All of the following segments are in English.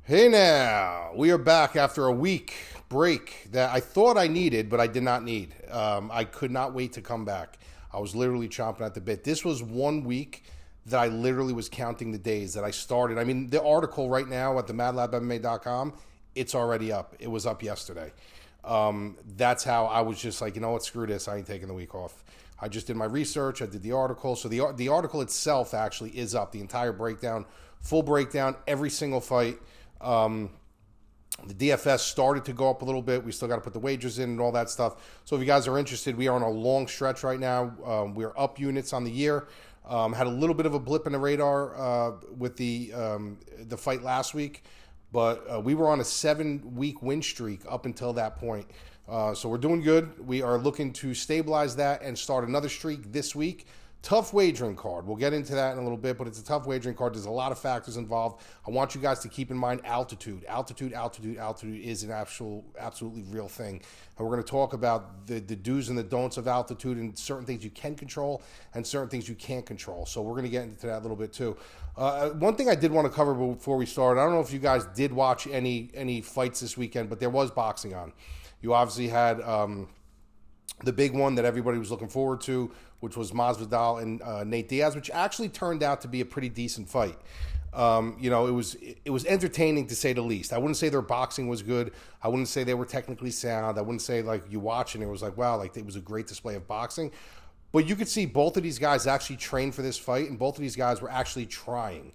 Hey now, we are back after a week break that I thought I needed, but I did not need. I could not wait to come back. I was literally chomping at the bit. This was 1 week that I literally was counting the days that I started. I mean, the article right now at themadlabmma.com, it's already up. It was up yesterday. That's how I was just like, you know what, screw this. I ain't taking the week off. I just did my research. I did the article. So the article itself actually is up. The entire breakdown, full breakdown, every single fight. The DFS started to go up a little bit. We still got to put the wagers in and all that stuff. So if you guys are interested, we are on a long stretch right now. We're up units on the year. Had a little bit of a blip in the radar with the fight last week, but we were on a 7-week win streak up until that point. So we're doing good. We are looking to stabilize that and start another streak this week. Tough wagering card. We'll get into that in a little bit, but it's a tough wagering card. There's a lot of factors involved. I want you guys to keep in mind altitude. Altitude is an absolutely real thing. And we're going to talk about the do's and the don'ts of altitude and certain things you can control and certain things you can't control. So we're going to get into that a little bit too. One thing I did want to cover before we start, I don't know if you guys did watch any fights this weekend, but there was boxing on. You obviously had the big one that everybody was looking forward to, which was Masvidal and Nate Diaz, which actually turned out to be a pretty decent fight. It was entertaining to say the least. I wouldn't say their boxing was good. I wouldn't say they were technically sound. I wouldn't say like you watch and it was like, wow, like it was a great display of boxing. But you could see both of these guys actually trained for this fight, and both of these guys were actually trying.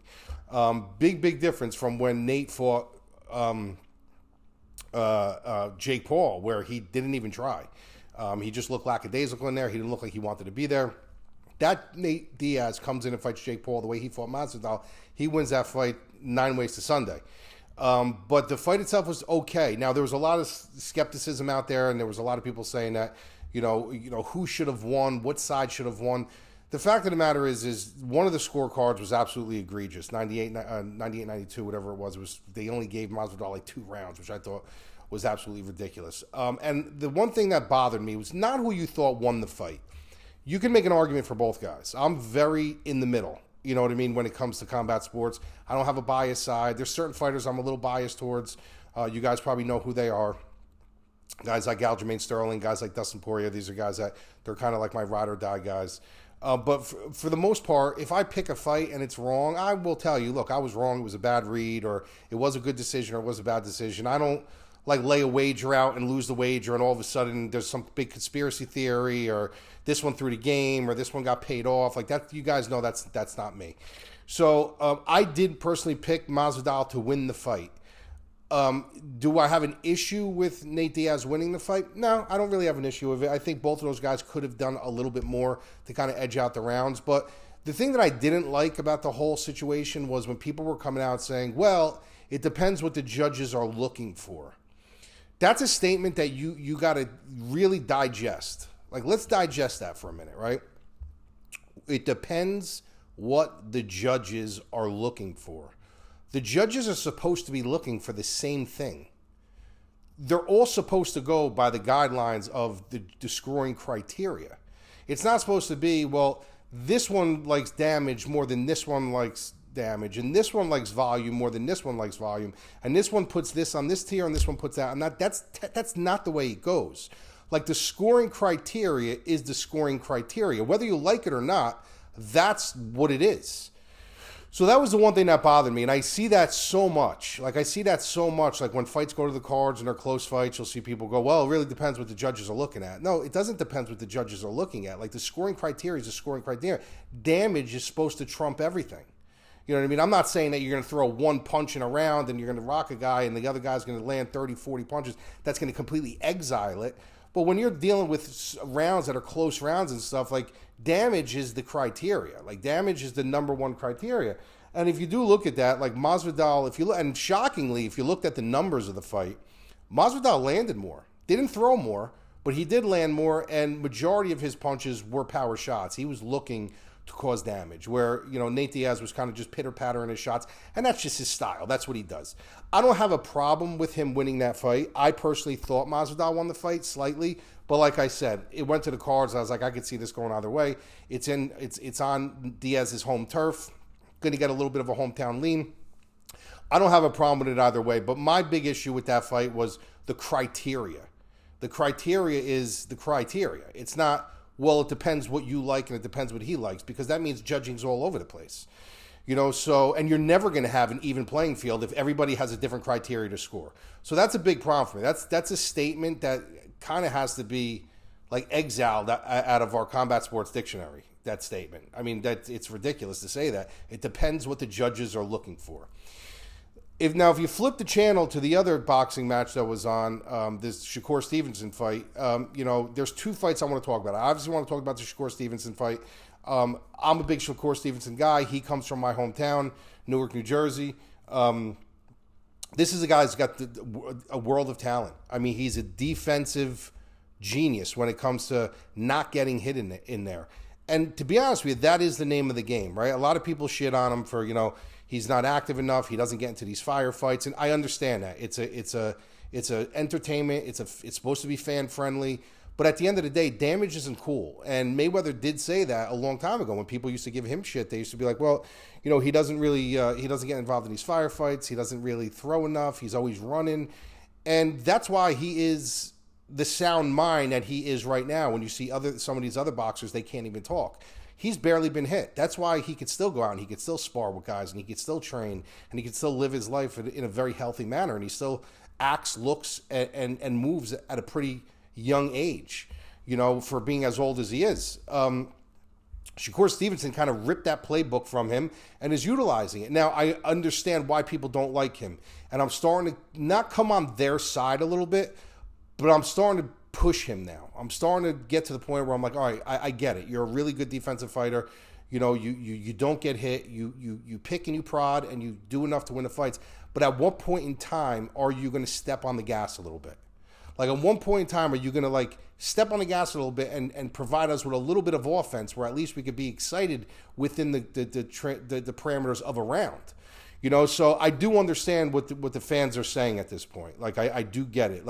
Big difference from when Nate fought Jake Paul, where he didn't even try. He just looked lackadaisical in there. He didn't look like he wanted to be there. That Nate Diaz comes in and fights Jake Paul the way he fought Masvidal. He wins that fight 9 ways to Sunday. But the fight itself was okay. Now, there was a lot of skepticism out there, and there was a lot of people saying that, who should have won, what side should have won. The fact of the matter is one of the scorecards was absolutely egregious, 98-92, whatever it was. They only gave Masvidal like 2 rounds, which I thought was absolutely ridiculous. And the one thing that bothered me was not who you thought won the fight. You can make an argument for both guys. I'm very in the middle, you know what I mean, when it comes to combat sports. I don't have a biased side. There's certain fighters I'm a little biased towards. You guys probably know who they are. Guys like Aljamain Sterling, guys like Dustin Poirier. These are guys that they're kind of like my ride or die guys. But for the most part, if I pick a fight and it's wrong, I will tell you, look, I was wrong. It was a bad read, or it was a good decision, or it was a bad decision. I don't like lay a wager out and lose the wager, and all of a sudden there's some big conspiracy theory, or this one threw the game, or this one got paid off. Like that, you guys know that's not me. So I did personally pick Masvidal to win the fight. Do I have an issue with Nate Diaz winning the fight? No, I don't really have an issue with it. I think both of those guys could have done a little bit more to kind of edge out the rounds. But the thing that I didn't like about the whole situation was when people were coming out saying, well, it depends what the judges are looking for. That's a statement that you got to really digest. Like, let's digest that for a minute, right? It depends what the judges are looking for. The judges are supposed to be looking for the same thing. They're all supposed to go by the guidelines of the scoring criteria. It's not supposed to be, well, this one likes damage more than this one likes damage, and this one likes volume more than this one likes volume, and this one puts this on this tier and this one puts that on that. That's not the way it goes. Like, the scoring criteria is the scoring criteria. Whether you like it or not, that's what it is. So that was the one thing that bothered me, and I see that so much. Like when fights go to the cards and they're close fights, you'll see people go, well, it really depends what the judges are looking at. No, it doesn't depend what the judges are looking at. Like, the scoring criteria is the scoring criteria. Damage is supposed to trump everything. You know what I mean? I'm not saying that you're going to throw one punch in a round and you're going to rock a guy and the other guy's going to land 30, 40 punches. That's going to completely exile it. But when you're dealing with rounds that are close rounds and stuff, like, damage is the criteria. Like, damage is the number one criteria. And if you do look at that, like Masvidal, and shockingly, if you looked at the numbers of the fight, Masvidal landed more. Didn't throw more, but he did land more, and majority of his punches were power shots. He was looking to cause damage, where, Nate Diaz was kind of just pitter-pattering his shots, and that's just his style. That's what he does. I don't have a problem with him winning that fight. I personally thought Masvidal won the fight slightly, but like I said, it went to the cards. I was like, I could see this going either way. It's on Diaz's home turf. Going to get a little bit of a hometown lean. I don't have a problem with it either way. But my big issue with that fight was the criteria. The criteria is the criteria. It's not, well, it depends what you like and it depends what he likes, because that means judging's all over the place. So, and you're never going to have an even playing field if everybody has a different criteria to score. So that's a big problem for me. That's a statement that kind of has to be like exiled out of our combat sports dictionary, that statement. I mean, it's ridiculous to say that. It depends what the judges are looking for. If you flip the channel to the other boxing match that was on, this Shakur Stevenson fight, there's two fights I want to talk about. I obviously want to talk about the Shakur Stevenson fight. I'm a big Shakur Stevenson guy. He comes from my hometown, Newark, New Jersey. This is a guy who's got a world of talent. I mean, he's a defensive genius when it comes to not getting hit in there. And to be honest with you, that is the name of the game, right? A lot of people shit on him for, he's not active enough. He doesn't get into these firefights, and I understand that. It's a entertainment. It's supposed to be fan friendly. But at the end of the day, damage isn't cool. And Mayweather did say that a long time ago when people used to give him shit. They used to be like, well, he doesn't really, he doesn't get involved in these firefights. He doesn't really throw enough. He's always running. And that's why he is the sound mind that he is right now. When you see some of these other boxers, they can't even talk. He's barely been hit. That's why he could still go out and he could still spar with guys and he could still train and he could still live his life in a very healthy manner. And he still acts, looks, and moves at a pretty young age, for being as old as he is. Shakur Stevenson kind of ripped that playbook from him and is utilizing it. Now, I understand why people don't like him. And I'm starting to not come on their side a little bit, but I'm starting to push him now. I'm starting to get to the point where I'm like, all right, I get it. You're a really good defensive fighter. You don't get hit. You pick and you prod and you do enough to win the fights. But at what point in time are you going to step on the gas a little bit? Like, at one point in time, are you going to, step on the gas a little bit and provide us with a little bit of offense where at least we could be excited within the parameters of a round? So I do understand what the fans are saying at this point. I do get it.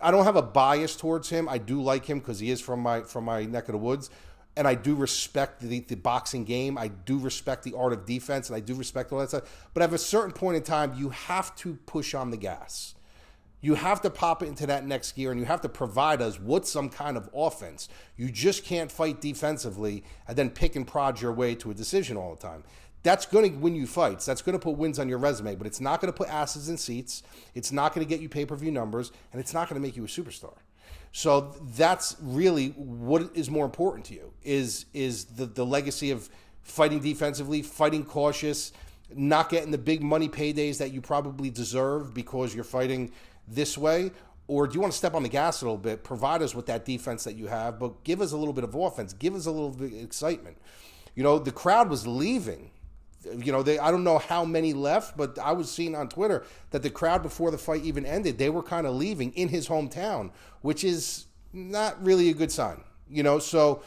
I don't have a bias towards him. I do like him because he is from my neck of the woods. And I do respect the boxing game. I do respect the art of defense, and I do respect all that stuff. But at a certain point in time, you have to push on the gas. You have to pop it into that next gear, and you have to provide us with some kind of offense. You just can't fight defensively and then pick and prod your way to a decision all the time. That's going to win you fights. That's going to put wins on your resume, but it's not going to put asses in seats. It's not going to get you pay-per-view numbers, and it's not going to make you a superstar. So that's really what is more important to you, is the legacy of fighting defensively, fighting cautious, not getting the big money paydays that you probably deserve because you're fighting this way, or do you want to step on the gas a little bit, provide us with that defense that you have, but give us a little bit of offense, give us a little bit of excitement. The crowd was leaving. I don't know how many left, but I was seeing on Twitter that the crowd before the fight even ended, they were kind of leaving in his hometown, which is not really a good sign. So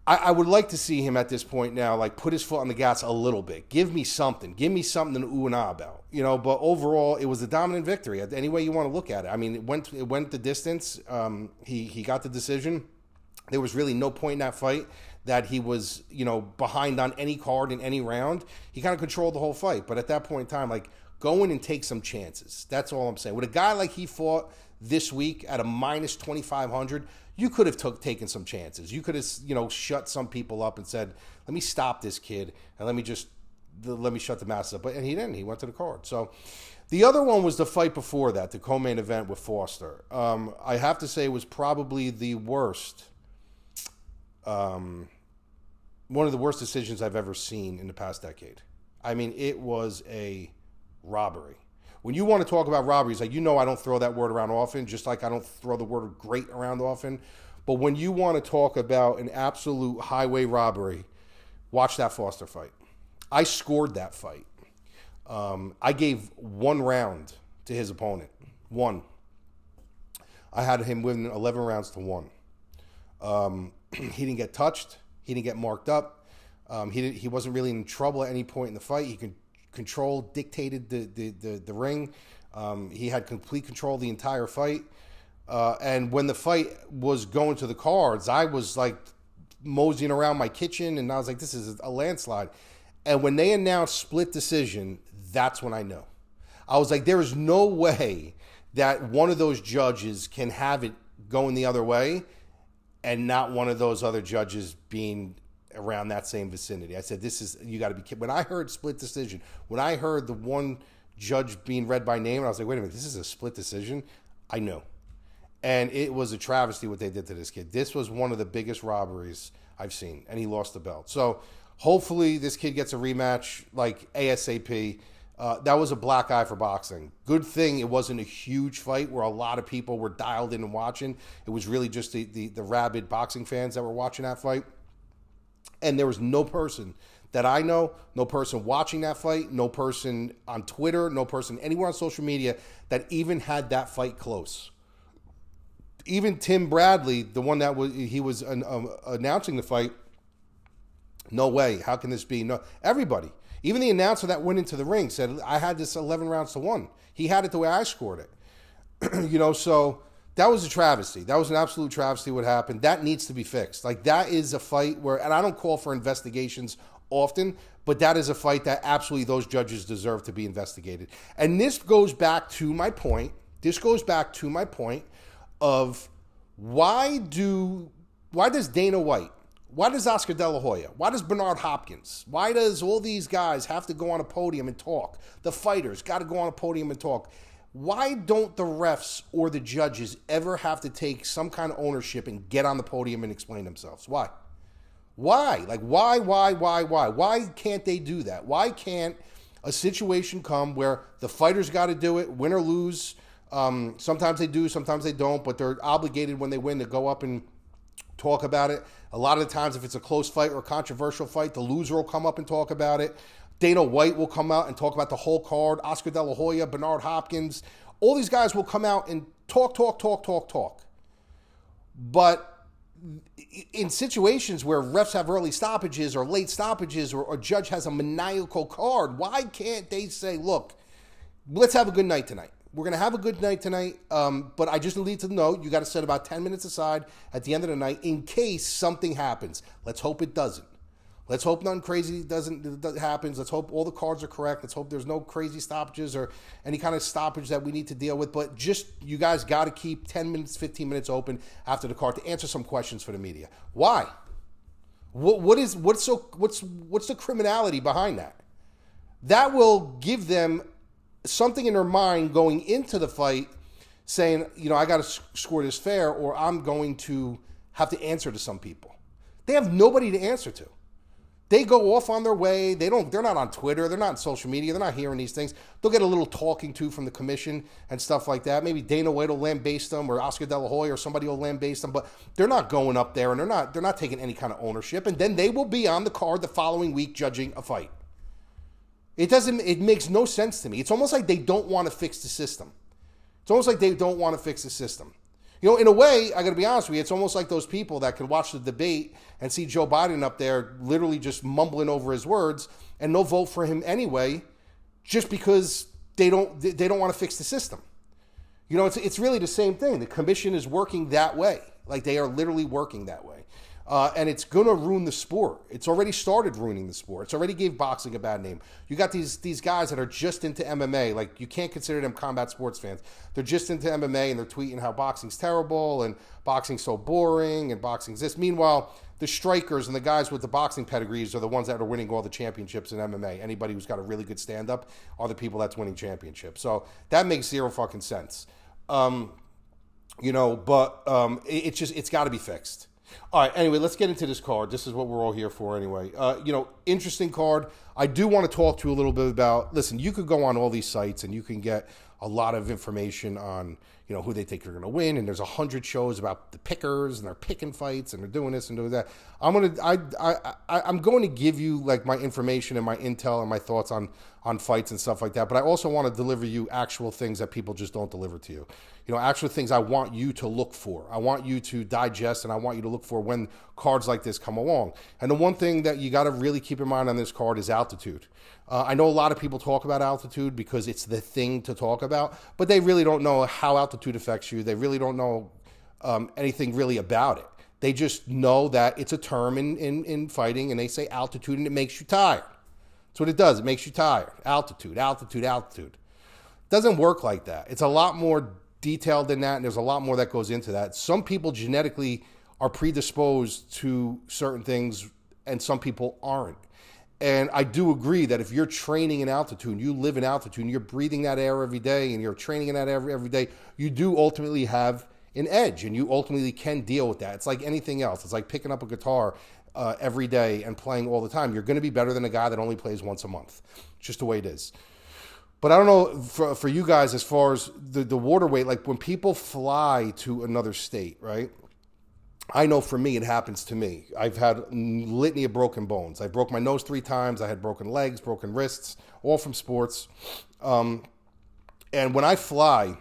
I would like to see him at this point now, put his foot on the gas a little bit. Give me something to ooh and ah about, but overall it was a dominant victory. Any way you want to look at it. I mean, it went the distance. He got the decision. There was really no point in that fight that he was, behind on any card in any round. He kind of controlled the whole fight. But at that point in time, go in and take some chances. That's all I'm saying. With a guy like he fought this week at a minus 2,500, you could have taken some chances. You could have, shut some people up and said, let me stop this kid and let me shut the masses up. And he didn't. He went to the card. So the other one was the fight before that, the co-main event with Foster. I have to say it was probably the worst, one of the worst decisions I've ever seen in the past decade. I mean, it was a robbery. When you want to talk about robberies, I don't throw that word around often, just like I don't throw the word great around often. But when you want to talk about an absolute highway robbery, watch that Foster fight. I scored that fight. I gave 1 round to his opponent. 1. I had him win 11 rounds to 1. He didn't get touched. He didn't get marked up. He wasn't really in trouble at any point in the fight. He could dictated the ring. He had complete control of the entire fight. And when the fight was going to the cards, I was moseying around my kitchen and I was like, this is a landslide. And when they announced split decision, That's when I know. I was like, there is no way that one of those judges can have it going the other way and not one of those other judges being around that same vicinity. I said, you got to be kidding. When I heard split decision, when I heard the one judge being read by name, I was like, wait a minute, this is a split decision? I know. And it was a travesty what they did to this kid. This was one of the biggest robberies I've seen, and he lost the belt. So hopefully this kid gets a rematch like ASAP. That was a black eye for boxing. Good thing it wasn't a huge fight where a lot of people were dialed in and watching. It was really just the rabid boxing fans that were watching that fight. And there was no person that I know, no person watching that fight, no person on Twitter, no person anywhere on social media that even had that fight close. Even Tim Bradley, the one that was announcing the fight, no way. How can this be? No, everybody. Even the announcer that went into the ring said, I had this 11 rounds to 1. He had it the way I scored it. So that was a travesty. That was an absolute travesty what happened. That needs to be fixed. Like, that is a fight where, and I don't call for investigations often, but that is a fight that absolutely those judges deserve to be investigated. And this goes back to my point. Of why does Dana White, why does Oscar De La Hoya, why does Bernard Hopkins, why does all these guys have to go on a podium and talk? The fighters got to go on a podium and talk. Why don't the refs or the judges ever have to take some kind of ownership and get on the podium and explain themselves? Why? Like, why? Why can't they do that? Why can't a situation come where the fighters got to do it, win or lose? Sometimes they do, sometimes they don't, but they're obligated when they win to go up and talk about it. A lot of the times, if it's a close fight or a controversial fight, the loser will come up and talk about it. Dana White will come out and talk about the whole card. Oscar De La Hoya, Bernard Hopkins, all these guys will come out and talk. But in situations where refs have early stoppages or late stoppages or a judge has a maniacal card, why can't they say, look, let's have a good night tonight. We're going to have a good night tonight, but I just need to know you got to set about 10 minutes aside at the end of the night in case something happens. Let's hope it doesn't. Let's hope nothing crazy happens. Let's hope all the cards are correct. Let's hope there's no crazy stoppages or any kind of stoppage that we need to deal with. But just you guys got to keep 10 minutes, 15 minutes open after the card to answer some questions for the media. Why? What's the criminality behind that? That will give them something in their mind going into the fight saying, I got to score this fair or I'm going to have to answer to some people. They have nobody to answer to. They go off on their way. They're not on Twitter. They're not on social media. They're not hearing these things. They'll get a little talking to from the commission and stuff like that. Maybe Dana White will lambaste them or Oscar De La Hoya or somebody will lambaste them, but they're not going up there and they're not taking any kind of ownership. And then they will be on the card the following week judging a fight. It makes no sense to me. It's almost like they don't want to fix the system. In a way, I got to be honest with you, it's almost like those people that can watch the debate and see Joe Biden up there literally just mumbling over his words and they'll vote for him anyway just because they don't want to fix the system. It's really the same thing. The commission is working that way. Like, they are literally working that way. And it's going to ruin the sport. It's already started ruining the sport. It's already gave boxing a bad name. You got these guys that are just into MMA. Like, you can't consider them combat sports fans. They're just into MMA, and they're tweeting how boxing's terrible, and boxing's so boring, and boxing's this. Meanwhile, the strikers and the guys with the boxing pedigrees are the ones that are winning all the championships in MMA. Anybody who's got a really good stand-up are the people that's winning championships. So that makes zero fucking sense. It's got to be fixed. All right, anyway, let's get into this card. This is what we're all here for anyway. Interesting card. I do want to talk to you a little bit about, listen, you could go on all these sites and you can get a lot of information on, who they think are going to win. And there's 100 shows about the pickers and they're picking fights and they're doing this and doing that. I'm going to give you like my information and my intel and my thoughts on fights and stuff like that. But I also want to deliver you actual things that people just don't deliver to you. Actual things I want you to look for. I want you to digest and I want you to look for when cards like this come along. And the one thing that you got to really keep in mind on this card is altitude. I know a lot of people talk about altitude because it's the thing to talk about, but they really don't know how altitude affects you. They really don't know anything really about it. They just know that it's a term in fighting and they say altitude and it makes you tired. That's what it does. It makes you tired. Altitude, altitude, altitude. It doesn't work like that. It's a lot more detailed than that, and there's a lot more that goes into that. Some people genetically are predisposed to certain things, and some people aren't. And I do agree that if you're training in altitude, you live in altitude, and you're breathing that air every day, and you're training in that air every day, you do ultimately have an edge, and you ultimately can deal with that. It's like anything else. It's like picking up a guitar every day and playing all the time. You're going to be better than a guy that only plays once a month. It's just the way it is. But I don't know for you guys, as far as the water weight, like when people fly to another state, right? I know for me, it happens to me. I've had a litany of broken bones. I broke my nose 3 times. I had broken legs, broken wrists, all from sports. And when I fly,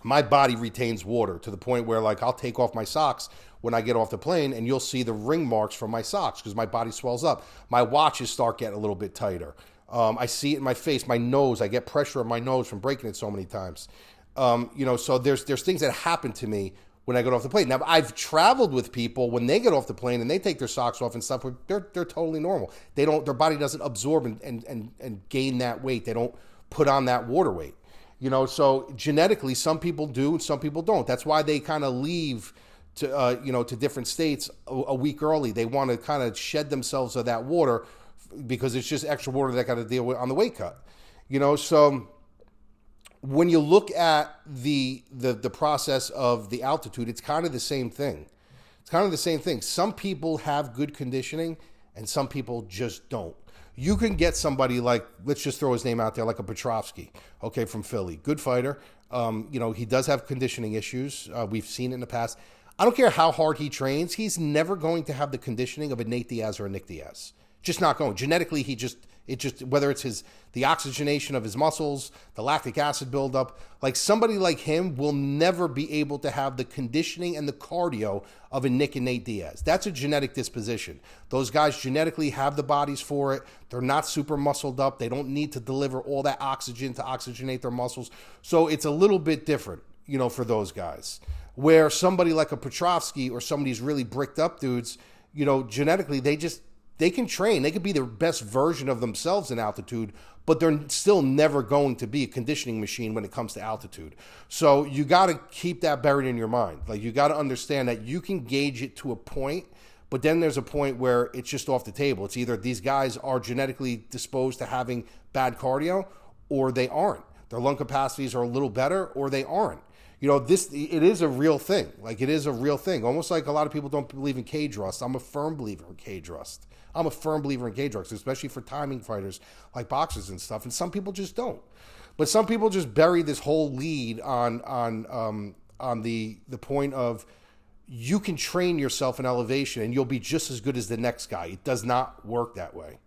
my body retains water to the point where, like, I'll take off my socks when I get off the plane, and you'll see the ring marks from my socks because my body swells up. My watches start getting a little bit tighter. I see it in my face, my nose. I get pressure on my nose from breaking it so many times. So there's things that happen to me when I get off the plane. Now, I've traveled with people when they get off the plane and they take their socks off and stuff. They're totally normal. Their body doesn't absorb and gain that weight. They don't put on that water weight. So genetically, some people do and some people don't. That's why they kind of leave to different states a week early. They want to kind of shed themselves of that water because it's just extra water they got to deal with on the weight cut. So when you look at the process of the altitude, it's kind of the same thing. Some people have good conditioning and some people just don't. You can get somebody like, let's just throw his name out there, like a Prochazka, okay, from Philly. Good fighter. He does have conditioning issues. We've seen it in the past. I don't care how hard he trains. He's never going to have the conditioning of a Nate Diaz or a Nick Diaz. Just not going. Genetically, whether it's the oxygenation of his muscles, the lactic acid buildup, like somebody like him will never be able to have the conditioning and the cardio of a Nick and Nate Diaz. That's a genetic disposition. Those guys genetically have the bodies for it. They're not super muscled up. They don't need to deliver all that oxygen to oxygenate their muscles. So it's a little bit different, for those guys. Where somebody like a Prochazka or some of these really bricked up dudes, genetically, they can train. They could be their best version of themselves in altitude, but they're still never going to be a conditioning machine when it comes to altitude. So you got to keep that buried in your mind. Like, you got to understand that you can gauge it to a point, but then there's a point where it's just off the table. It's either these guys are genetically disposed to having bad cardio or they aren't. Their lung capacities are a little better or they aren't. It is a real thing. Like, it is a real thing. Almost like a lot of people don't believe in cage rust. I'm a firm believer in cage rust. Especially for timing fighters like boxers and stuff. And some people just don't. But some people just bury this whole lead on the point of you can train yourself in elevation and you'll be just as good as the next guy. It does not work that way.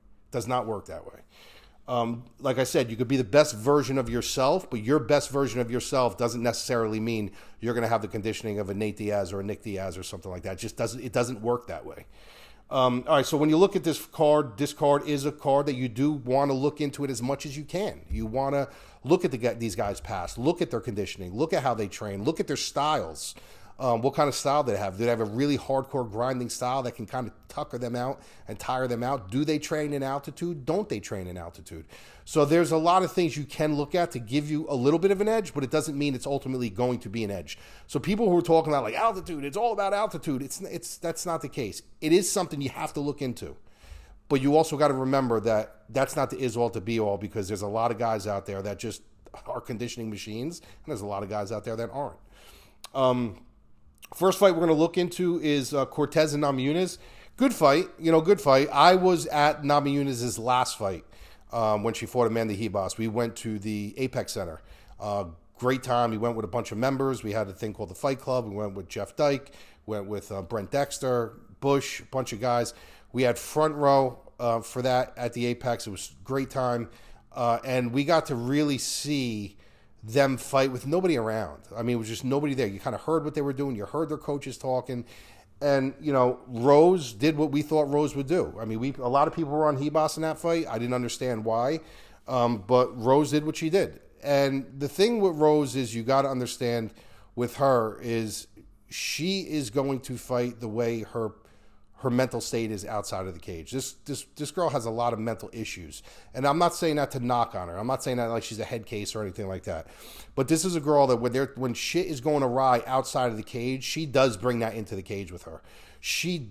Like I said, you could be the best version of yourself, but your best version of yourself doesn't necessarily mean you're going to have the conditioning of a Nate Diaz or a Nick Diaz or something like that. It doesn't work that way. All right, so when you look at this card is a card that you do want to look into it as much as you can. You want to look at these guys' past, look at their conditioning, look at how they train, look at their styles. What kind of style do they have? Do they have a really hardcore grinding style that can kind of tucker them out and tire them out? Do they train in altitude? Don't they train in altitude? So there's a lot of things you can look at to give you a little bit of an edge, but it doesn't mean it's ultimately going to be an edge. So people who are talking about like altitude, it's all about altitude. That's not the case. It is something you have to look into. But you also got to remember that that's not the is-all to be-all, because there's a lot of guys out there that just are conditioning machines, and there's a lot of guys out there that aren't. First fight we're going to look into is Cortez and Namajunas. Good fight, good fight. I was at Namajunas' last fight when she fought Amanda Hebos. We went to the Apex Center. Great time. We went with a bunch of members. We had a thing called the Fight Club. We went with Jeff Dyke. Went with Brent Dexter, Bush, a bunch of guys. We had front row for that at the Apex. It was a great time. And we got to really see them fight with nobody around. I mean, it was just nobody there. You kind of heard what they were doing. You heard their coaches talking. And, Rose did what we thought Rose would do. I mean, a lot of people were on Hebos in that fight. I didn't understand why. But Rose did what she did. And the thing with Rose is you got to understand with her is she is going to fight the way her her mental state is outside of the cage. This girl has a lot of mental issues. And I'm not saying that to knock on her. I'm not saying that like she's a head case or anything like that. But this is a girl that when shit is going awry outside of the cage, she does bring that into the cage with her. She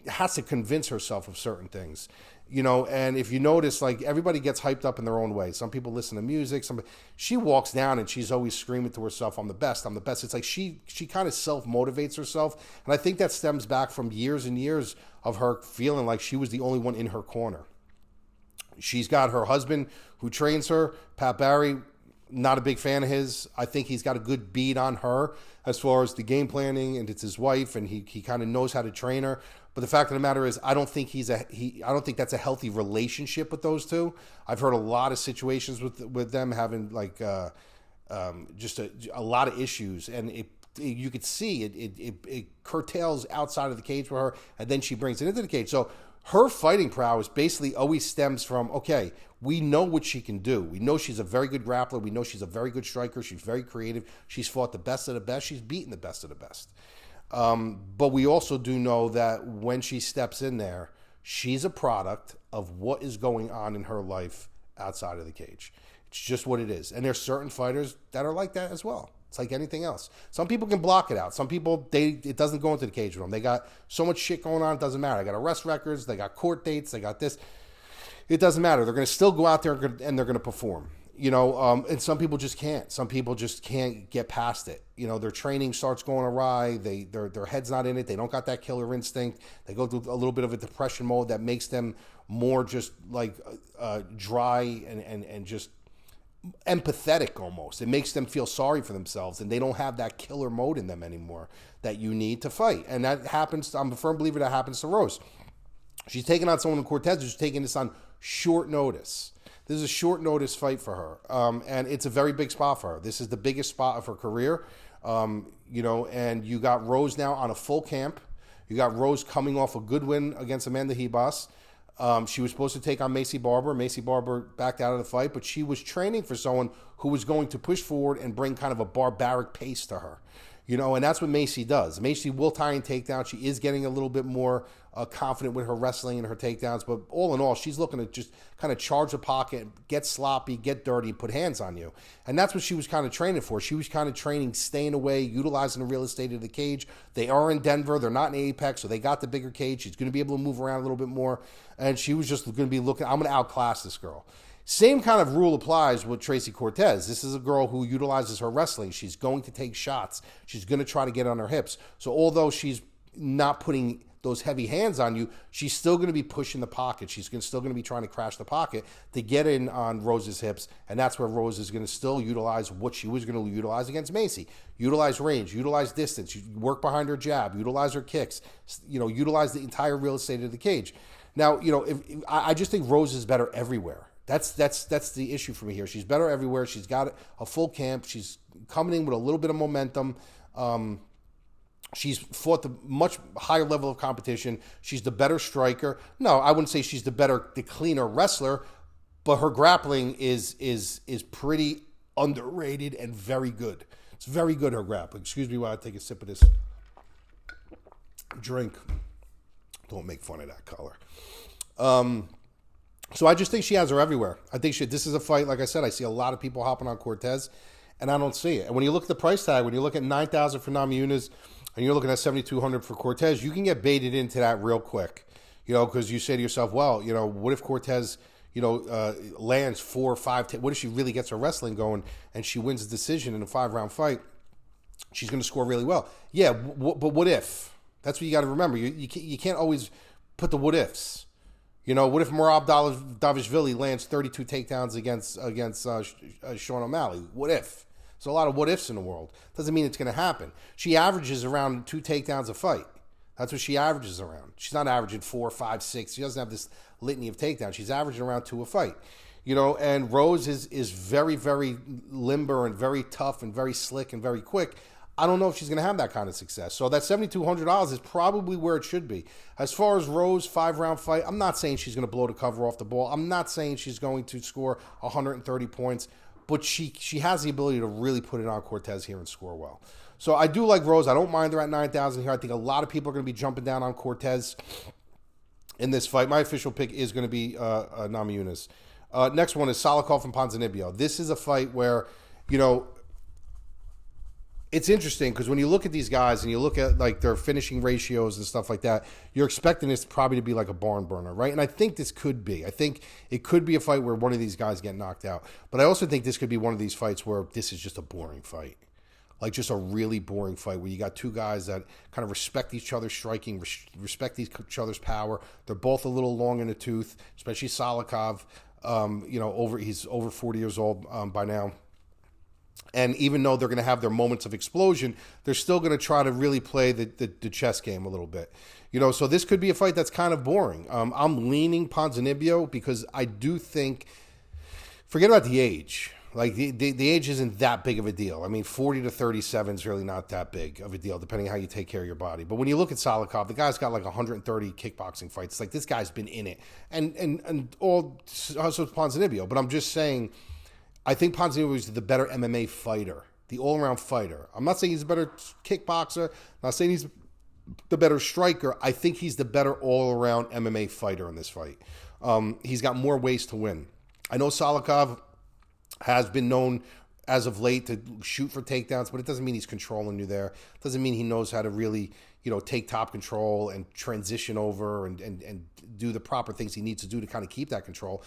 has to convince herself of certain things. And if you notice, like, everybody gets hyped up in their own way. Some people listen to music. She walks down and she's always screaming to herself, I'm the best, I'm the best. It's like she kind of self-motivates herself. And I think that stems back from years and years of her feeling like she was the only one in her corner. She's got her husband who trains her, Pat Barry, not a big fan of his. I think he's got a good beat on her as far as the game planning, and it's his wife, and he kind of knows how to train her. But the fact of the matter is, I don't think I don't think that's a healthy relationship with those two. I've heard a lot of situations with them having like just a lot of issues, and you could see it curtails outside of the cage for her, and then she brings it into the cage. So her fighting prowess basically always stems from, okay, we know what she can do. We know she's a very good grappler. We know she's a very good striker. She's very creative. She's fought the best of the best. She's beaten the best of the best. But we also do know that when she steps in there, she's a product of what is going on in her life outside of the cage. It's just what it is. And there's certain fighters that are like that as well. It's like anything else. Some people can block it out. Some people, it doesn't go into the cage with them. They got so much shit going on, it doesn't matter. They got arrest records, they got court dates, they got this. It doesn't matter. They're going to still go out there and they're going to perform. And some people just can't. Some people just can't get past it. Their training starts going awry. Their head's not in it. They don't got that killer instinct. They go through a little bit of a depression mode that makes them more just like dry and just empathetic almost. It makes them feel sorry for themselves, and they don't have that killer mode in them anymore that you need to fight. And that happens. I'm a firm believer that happens to Rose. She's taking on someone in Cortez who's taking this on short notice. This is a short notice fight for her, and it's a very big spot for her. This is the biggest spot of her career, and you got Rose now on a full camp. You got Rose coming off a good win against Amanda Ribas. She was supposed to take on Macy Barber. Macy Barber backed out of the fight, but she was training for someone who was going to push forward and bring kind of a barbaric pace to her. And that's what Macy does. Macy will tie and take down. She is getting a little bit more confident with her wrestling and her takedowns, but all in all, she's looking to just kind of charge the pocket, get sloppy, get dirty, put hands on you. And that's what she was kind of training for. She was kind of training, staying away, utilizing the real estate of the cage. They are in Denver. They're not in Apex, so they got the bigger cage. She's going to be able to move around a little bit more, and she was just going to be looking, I'm going to outclass this girl. Same kind of rule applies with Tracy Cortez. This is a girl who utilizes her wrestling. She's going to take shots. She's going to try to get on her hips. So although she's not putting those heavy hands on you, she's still going to be pushing the pocket. She's still going to be trying to crash the pocket to get in on Rose's hips, and that's where Rose is going to still utilize what she was going to utilize against Macy. Utilize range, utilize distance, work behind her jab, utilize her kicks, utilize the entire real estate of the cage. Now, I just think Rose is better everywhere. That's the issue for me here. She's better everywhere. She's got a full camp. She's coming in with a little bit of momentum. She's fought the much higher level of competition. She's the better striker. No, I wouldn't say she's the cleaner wrestler, but her grappling is pretty underrated and very good. It's very good, her grappling. Excuse me while I take a sip of this drink. Don't make fun of that color. So I just think she has her everywhere. I think this is a fight, like I said, I see a lot of people hopping on Cortez, and I don't see it. And when you look at the price tag, when you look at $9,000 for Namajunas, and you're looking at $7,200 for Cortez, you can get baited into that real quick, because you say to yourself, well, what if Cortez, lands 4 or 5, what if she really gets her wrestling going and she wins the decision in a 5-round fight? She's going to score really well. Yeah, but what if? That's what you got to remember. You can't always put the what ifs. What if Merab Davishvili lands 32 takedowns against Sean O'Malley? What if? There's a lot of what ifs in the world. Doesn't mean it's going to happen. She averages around 2 takedowns a fight. That's what she averages around. She's not averaging 4, 5, 6. She doesn't have this litany of takedowns. She's averaging around 2 a fight. And Rose is very, very limber and very tough and very slick and very quick. I don't know if she's going to have that kind of success. So that $7,200 is probably where it should be. As far as Rose, 5-round fight, I'm not saying she's going to blow the cover off the ball. I'm not saying she's going to score 130 points. But she has the ability to really put it on Cortez here and score well. So I do like Rose. I don't mind her at $9,000 here. I think a lot of people are going to be jumping down on Cortez. in this fight. My official pick is going to be Namajunas. Next one is Salikov and Ponzinibbio. This is a fight where, you know, it's interesting because when you look at these guys and you look at like their finishing ratios and stuff like that, you're expecting this probably to be like a barn burner, right? And I think this could be. I think it could be a fight where one of these guys get knocked out. But I also think this could be one of these fights where this is just a boring fight. Like just a really boring fight where you got two guys that kind of respect each other's striking, respect each other's power. They're both a little long in the tooth, especially Salikov. He's over 40 years old by now. And even though they're going to have their moments of explosion, they're still going to try to really play the chess game a little bit. You know, so this could be a fight that's kind of boring. I'm leaning Ponzinibbio because I do think, forget about the age. Like, the age isn't that big of a deal. I mean, 40 to 37 is really not that big of a deal, depending on how you take care of your body. But when you look at Salikov, the guy's got like 130 kickboxing fights. It's like, this guy's been in it. And also Ponzinibbio. But I'm just saying, I think Ponzinibbio is the better MMA fighter, the all-around fighter. I'm not saying he's a better kickboxer. I'm not saying he's the better striker. I think he's the better all-around MMA fighter in this fight. He's got more ways to win. I know Salikov has been known as of late to shoot for takedowns, but it doesn't mean he's controlling you there. It doesn't mean he knows how to really, you know, take top control and transition over and do the proper things he needs to do to kind of keep that control.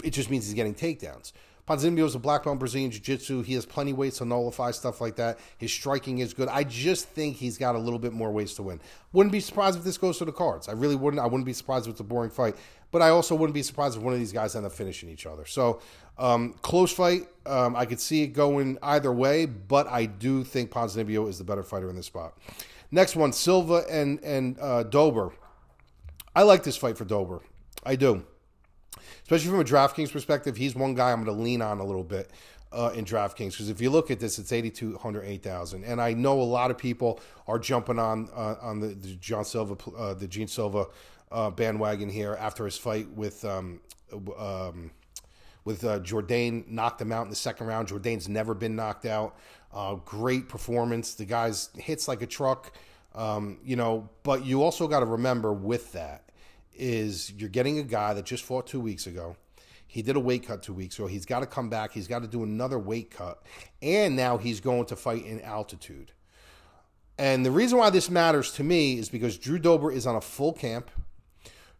It just means he's getting takedowns. Ponzinibbio is a black belt in Brazilian Jiu-Jitsu. He has plenty of ways to nullify stuff like that. His striking is good. I just think he's got a little bit more ways to win. Wouldn't be surprised if this goes to the cards. I really wouldn't. I wouldn't be surprised if it's a boring fight. But I also wouldn't be surprised if one of these guys end up finishing each other. So, close fight. I could see it going either way, but I do think Ponzinibbio is the better fighter in this spot. Next one, Silva and Dober. I like this fight for Dober. I do. Especially from a DraftKings perspective, he's one guy I'm going to lean on a little bit in DraftKings. Because if you look at this, it's 8,200, 8,000. And I know a lot of people are jumping on the Gene Silva bandwagon here after his fight with Jourdain. Knocked him out in the second round. Jourdain's never been knocked out. Great performance. The guy's hits like a truck. But you also got to remember with that, is you're getting a guy that just fought 2 weeks ago. He did a weight cut 2 weeks ago. He's got to come back. He's got to do another weight cut. And now he's going to fight in altitude. And the reason why this matters to me is because Drew Dober is on a full camp.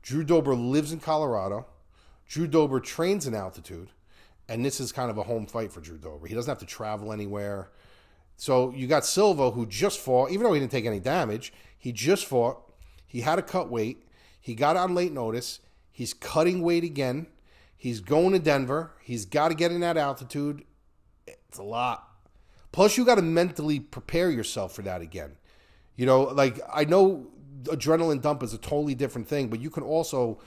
Drew Dober lives in Colorado. Drew Dober trains in altitude. And this is kind of a home fight for Drew Dober. He doesn't have to travel anywhere. So you got Silva, who just fought, even though he didn't take any damage, he just fought. He had to cut weight. He got on late notice. He's cutting weight again. He's going to Denver. He's got to get in that altitude. It's a lot. Plus, you got to mentally prepare yourself for that again. You know, like, I know adrenaline dump is a totally different thing, but you can also,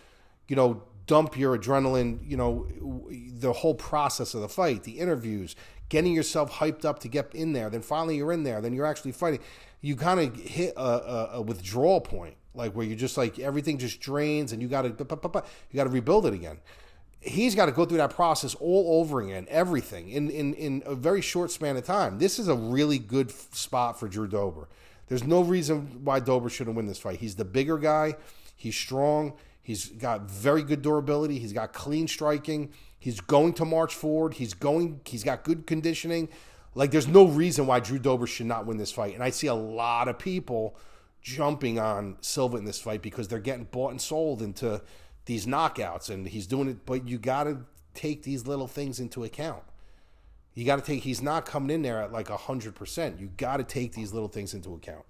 you know, dump your adrenaline, you know, the whole process of the fight, the interviews, getting yourself hyped up to get in there. Then finally you're in there. Then you're actually fighting. You kind of hit a withdrawal point. Like where you just like everything just drains and you got to rebuild it again. He's got to go through that process all over again, everything in a very short span of time. This is a really good spot for Drew Dober. There's no reason why Dober shouldn't win this fight. He's the bigger guy. He's strong. He's got very good durability. He's got clean striking. He's going to march forward. He's got good conditioning. Like, there's no reason why Drew Dober should not win this fight. And I see a lot of people jumping on Silva in this fight because they're getting bought and sold into these knockouts, and he's doing it. But you got to take these little things into account. You got to take, he's not coming in there at like 100%. You got to take these little things into account.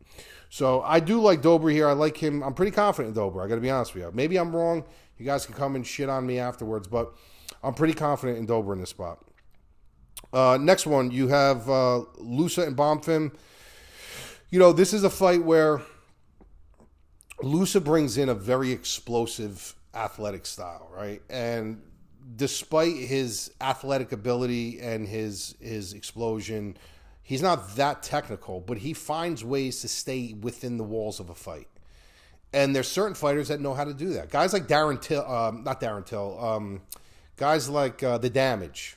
So I do like Dober here. I like him. I'm pretty confident in Dober. I got to be honest with you. Maybe I'm wrong. You guys can come and shit on me afterwards, but I'm pretty confident in Dober in this spot. Next one, you have Lusa and Bonfim. You know, this is a fight where Lusa brings in a very explosive athletic style, right? And despite his athletic ability and his explosion, he's not that technical, but he finds ways to stay within the walls of a fight. And there's certain fighters that know how to do that. Guys like guys like The Damage,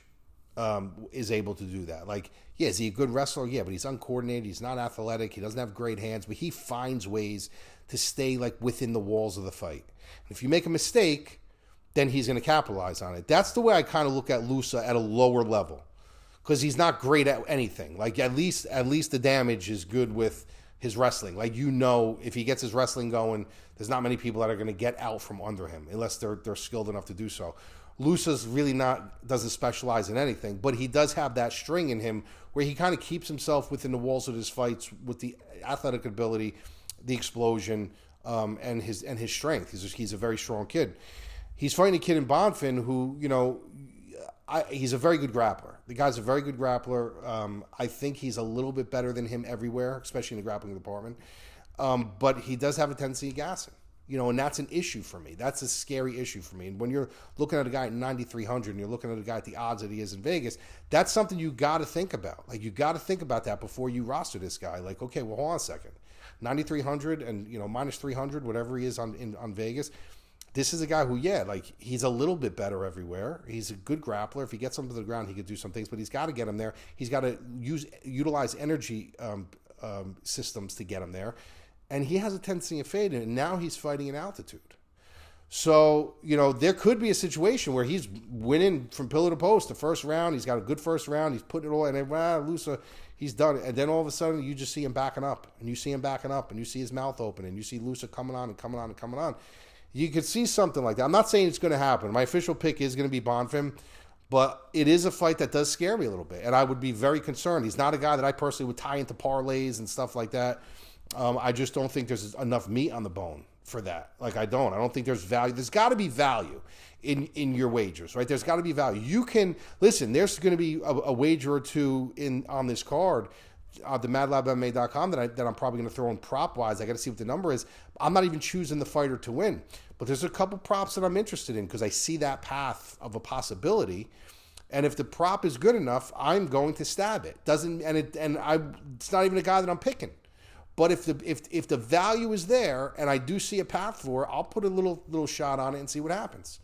is able to do that. Like, yeah, is he a good wrestler? Yeah, but he's uncoordinated. He's not athletic. He doesn't have great hands, but he finds ways to stay like within the walls of the fight. If you make a mistake, then he's going to capitalize on it. That's the way I kind of look at Lusa at a lower level, because he's not great at anything. Like at least the damage is good with his wrestling. Like, you know, if he gets his wrestling going, there's not many people that are going to get out from under him unless they're skilled enough to do so. Lusa's really doesn't specialize in anything, but he does have that string in him where he kind of keeps himself within the walls of his fights with the athletic ability, the explosion, and his strength. He's a very strong kid. He's fighting a kid in Bonfim who, you know, he's a very good grappler. The guy's a very good grappler. I think he's a little bit better than him everywhere, especially in the grappling department. But he does have a tendency of gassing. You know, and that's an issue for me. That's a scary issue for me. And when you're looking at a guy at 9,300 and you're looking at a guy at the odds that he is in Vegas, that's something you got to think about. Like, you got to think about that before you roster this guy. Like, okay, well, hold on a second. 9,300 and, you know, minus 300, whatever he is on Vegas. This is a guy who, yeah, like, he's a little bit better everywhere. He's a good grappler. If he gets him to the ground, he could do some things, but he's got to get him there. He's got to utilize energy systems to get him there. And he has a tendency of fading, and now he's fighting in altitude. So, you know, there could be a situation where he's winning from pillar to post the first round. He's got a good first round. He's putting it all, and then, Lusa, he's done it. And then all of a sudden, you just see him backing up, and you see him backing up, and you see his mouth open, and you see Lusa coming on and coming on and coming on. You could see something like that. I'm not saying it's going to happen. My official pick is going to be Bonfim, but it is a fight that does scare me a little bit, and I would be very concerned. He's not a guy that I personally would tie into parlays and stuff like that. I just don't think there's enough meat on the bone for that. Like, I don't think there's value. There's got to be value in your wagers, right? There's got to be value. You can listen. There's going to be a wager or two on this card, themadlabmma.com that I'm probably going to throw in prop wise. I got to see what the number is. I'm not even choosing the fighter to win, but there's a couple props that I'm interested in because I see that path of a possibility. And if the prop is good enough, I'm going to stab it. It's not even a guy that I'm picking. But if the value is there and I do see a path for it, I'll put a little shot on it and see what happens.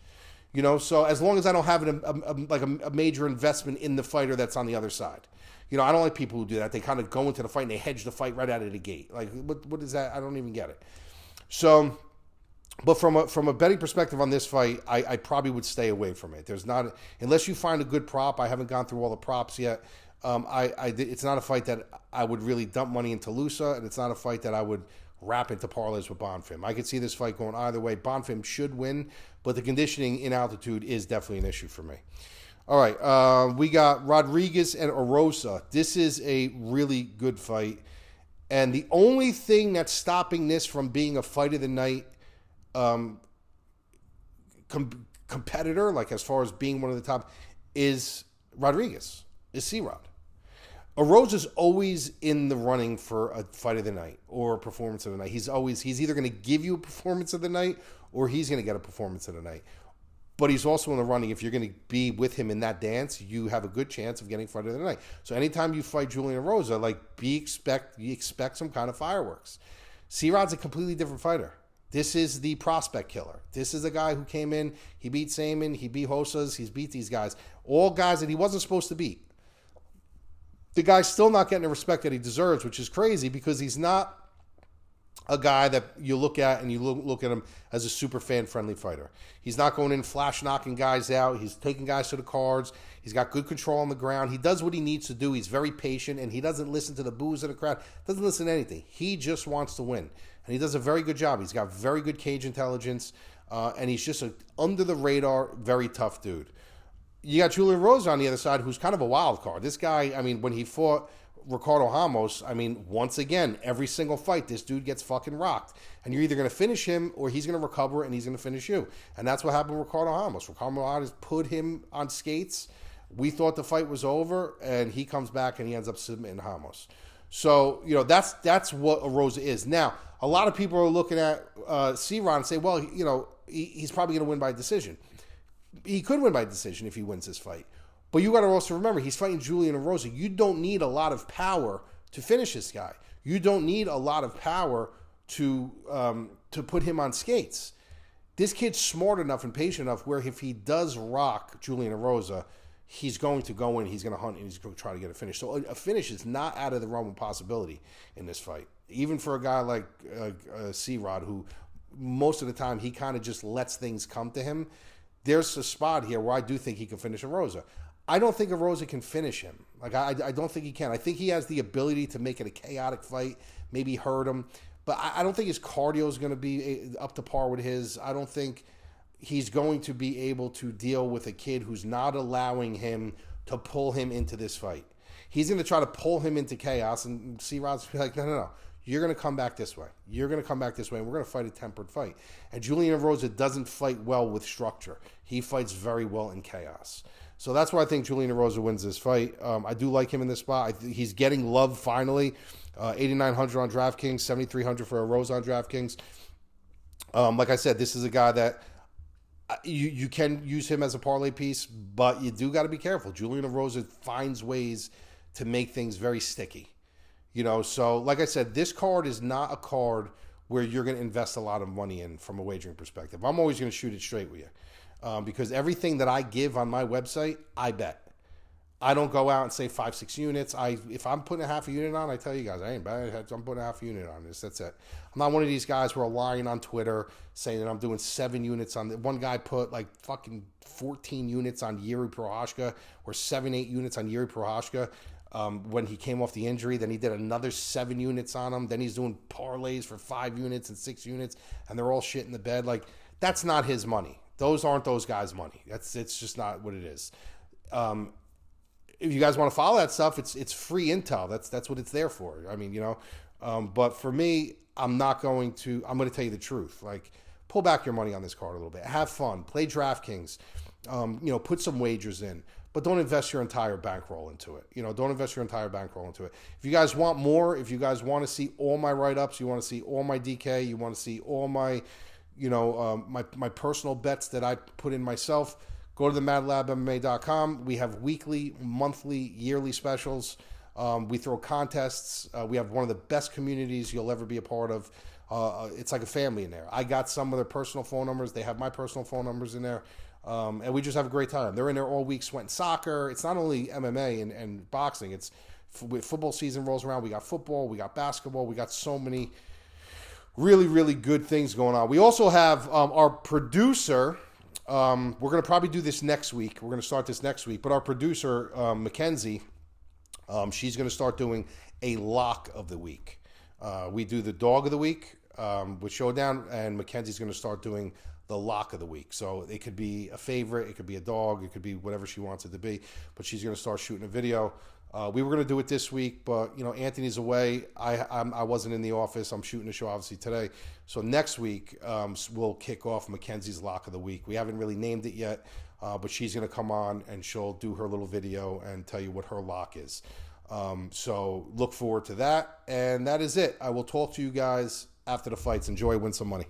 You know, so as long as I don't have a major investment in the fighter that's on the other side. You know, I don't like people who do that. They kind of go into the fight and they hedge the fight right out of the gate. Like, what is that? I don't even get it. So, but from a betting perspective on this fight, I probably would stay away from it. There's not, unless you find a good prop. I haven't gone through all the props yet. It's not a fight that I would really dump money into Lusa, and it's not a fight that I would wrap into parlays with Bonfim. I could see this fight going either way. Bonfim should win, but the conditioning in altitude is definitely an issue for me. All right, we got Rodriguez and Orosa. This is a really good fight, and the only thing that's stopping this from being a fight of the night competitor, like as far as being one of the top, is Rodriguez, is C-Rod. Orosa's always in the running for a fight of the night or a performance of the night. He's either going to give you a performance of the night or he's going to get a performance of the night. But he's also in the running. If you're going to be with him in that dance, you have a good chance of getting fight of the night. So anytime you fight Julian Erosa, like you expect some kind of fireworks. C-Rod's a completely different fighter. This is the prospect killer. This is a guy who came in, he beat Saman, he beat Hosas, he's beat these guys. All guys that he wasn't supposed to beat. The guy's still not getting the respect that he deserves, which is crazy because he's not a guy that you look at and you look at him as a super fan-friendly fighter. He's not going in flash-knocking guys out. He's taking guys to the cards. He's got good control on the ground. He does what he needs to do. He's very patient, and he doesn't listen to the boos of the crowd. Doesn't listen to anything. He just wants to win, and he does a very good job. He's got very good cage intelligence, and he's just an under-the-radar, very tough dude. You got Julian Erosa on the other side, who's kind of a wild card. This guy, I mean, when he fought Ricardo Ramos, I mean, once again, every single fight, this dude gets fucking rocked. And you're either going to finish him or he's going to recover and he's going to finish you. And that's what happened with Ricardo Ramos. Ricardo Ramos put him on skates. We thought the fight was over, and he comes back and he ends up submitting Ramos. So, you know, that's what Erosa is. Now, a lot of people are looking at C-Ron and say, well, you know, he's probably going to win by decision. He could win by decision if he wins this fight. But you got to also remember, he's fighting Julian Erosa. You don't need a lot of power to finish this guy. You don't need a lot of power to put him on skates. This kid's smart enough and patient enough where if he does rock Julian Erosa, he's going to go in, he's going to hunt, and he's going to try to get a finish. So a finish is not out of the realm of possibility in this fight. Even for a guy like C-Rod, who most of the time he kind of just lets things come to him, there's a spot here where I do think he can finish Rosa. I don't think Rosa can finish him. Like, I don't think he can. I think he has the ability to make it a chaotic fight, maybe hurt him. But I don't think his cardio is going to be up to par with his. I don't think he's going to be able to deal with a kid who's not allowing him to pull him into this fight. He's going to try to pull him into chaos, and C-Rod's like, no. You're going to come back this way. You're going to come back this way, and we're going to fight a tempered fight. And Julian Rosa doesn't fight well with structure. He fights very well in chaos. So that's why I think Julian Rosa wins this fight. I do like him in this spot. He's getting love finally. 8,900 on DraftKings, 7,300 for a Rosa on DraftKings. Like I said, this is a guy that you can use him as a parlay piece, but you do got to be careful. Julian Rosa finds ways to make things very sticky. You know, so like I said, this card is not a card where you're going to invest a lot of money in from a wagering perspective. I'm always going to shoot it straight with you because everything that I give on my website, I bet. I don't go out and say 5-6 units. If I'm putting a half a unit on, I tell you guys, I ain't bad. I'm putting a half a unit on this. That's it. I'm not one of these guys who are lying on Twitter saying that I'm doing 7 units on. One guy put like fucking 14 units on Jiri Prochazka or 7-8 units on Jiri Prochazka. When he came off the injury, then he did another 7 units on him. Then he's doing parlays for 5 units and 6 units, and they're all shit in the bed. Like, that's not his money. Those aren't those guys' money. It's just not what it is. If you guys want to follow that stuff, it's free intel. That's what it's there for. I mean, you know. But for me, I'm going to tell you the truth. Like, pull back your money on this card a little bit. Have fun. Play DraftKings. You know, put some wagers in. But don't invest your entire bankroll into it. You know, don't invest your entire bankroll into it. If you guys want more, if you guys want to see all my write-ups, you want to see all my DK, you want to see all my, you know, my personal bets that I put in myself, go to themadlabmma.com. We have weekly, monthly, yearly specials. We throw contests. We have one of the best communities you'll ever be a part of. It's like a family in there. I got some of their personal phone numbers. They have my personal phone numbers in there. And we just have a great time. They're in there all week sweating soccer. It's not only MMA and boxing. It's football season rolls around. We got football. We got basketball. We got so many really, really good things going on. We also have our producer. We're going to probably do this next week. We're going to start this next week. But our producer, Mackenzie, she's going to start doing a lock of the week. We do the dog of the week with Showdown, and Mackenzie's going to start doing the lock of the week. So it could be a favorite, it could be a dog, it could be whatever she wants it to be, but she's going to start shooting a video. We were going to do it this week, but you know, Anthony's away. I wasn't in the office. I'm shooting the show obviously today. So next week we'll kick off Mackenzie's lock of the week. We haven't really named it yet, but she's going to come on and she'll do her little video and tell you what her lock is. So look forward to that. And that is it. I will talk to you guys after the fights. Enjoy, win some money.